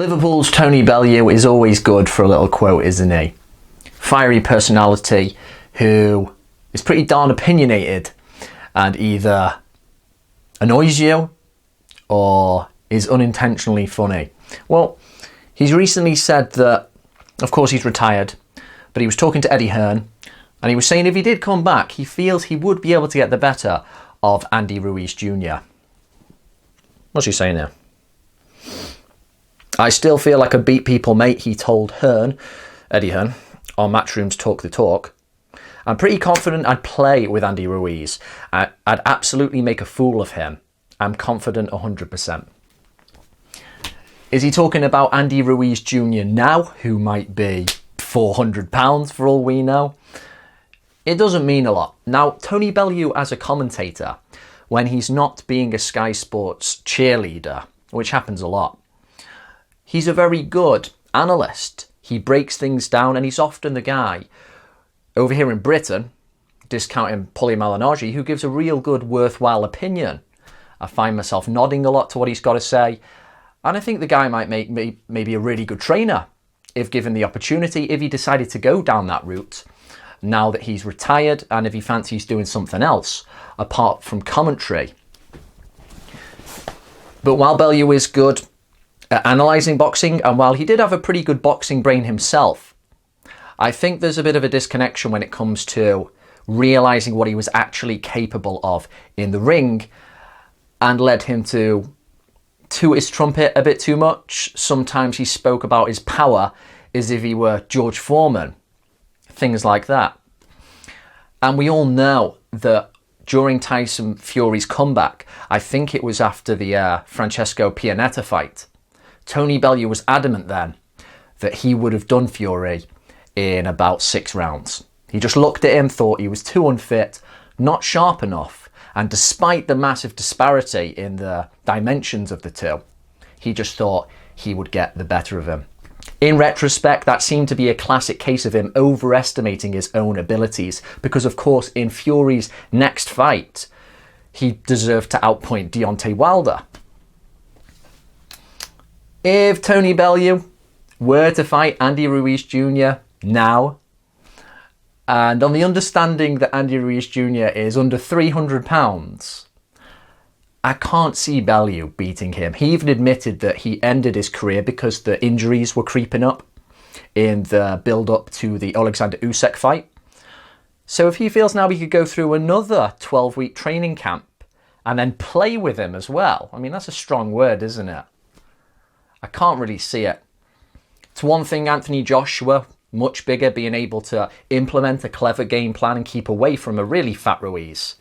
Liverpool's Tony Bellew is always good for a little quote, isn't he? Fiery personality who is pretty darn opinionated and either annoys you or is unintentionally funny. Well, he's recently said that, of course, he's retired, but he was talking to Eddie Hearn and he was saying if he did come back, he feels he would be able to get the better of Andy Ruiz Jr. What's he saying there? I still feel like I beat people, mate, he told Eddie Hearn, on Matchroom's Talk the Talk. I'm pretty confident I'd play with Andy Ruiz. I'd absolutely make a fool of him. I'm confident 100%. Is he talking about Andy Ruiz Jr. now, who might be £400 for all we know? It doesn't mean a lot. Now, Tony Bellew as a commentator, when he's not being a Sky Sports cheerleader, which happens a lot, he's a very good analyst. He breaks things down and he's often the guy over here in Britain, discounting Paulie Malignaggi, who gives a real good, worthwhile opinion. I find myself nodding a lot to what he's got to say. And I think the guy might make maybe a really good trainer if given the opportunity, if he decided to go down that route now that he's retired and if he fancies doing something else apart from commentary. But while Bellew is good at analysing boxing, and while he did have a pretty good boxing brain himself, I think there's a bit of a disconnection when it comes to realising what he was actually capable of in the ring and led him to toot his trumpet a bit too much. Sometimes he spoke about his power as if he were George Foreman, things like that. And we all know that during Tyson Fury's comeback, I think it was after the Francesco Pianetta fight, Tony Bellew was adamant then that he would have done Fury in about 6 rounds. He just looked at him, thought he was too unfit, not sharp enough, and despite the massive disparity in the dimensions of the two, he just thought he would get the better of him. In retrospect, that seemed to be a classic case of him overestimating his own abilities, because of course in Fury's next fight, he deserved to outpoint Deontay Wilder. If Tony Bellew were to fight Andy Ruiz Jr. now, and on the understanding that Andy Ruiz Jr. is under £300, I can't see Bellew beating him. He even admitted that he ended his career because the injuries were creeping up in the build-up to the Alexander Usyk fight. So if he feels now he could go through another 12-week training camp and then play with him as well, I mean, that's a strong word, isn't it? I can't really see it. It's one thing Anthony Joshua, much bigger, being able to implement a clever game plan and keep away from a really fat Ruiz.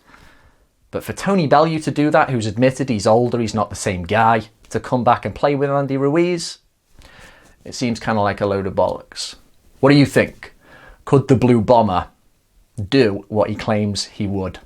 But for Tony Bellew to do that, who's admitted he's older, he's not the same guy, to come back and play with Andy Ruiz, it seems kind of like a load of bollocks. What do you think? Could the Blue Bomber do what he claims he would?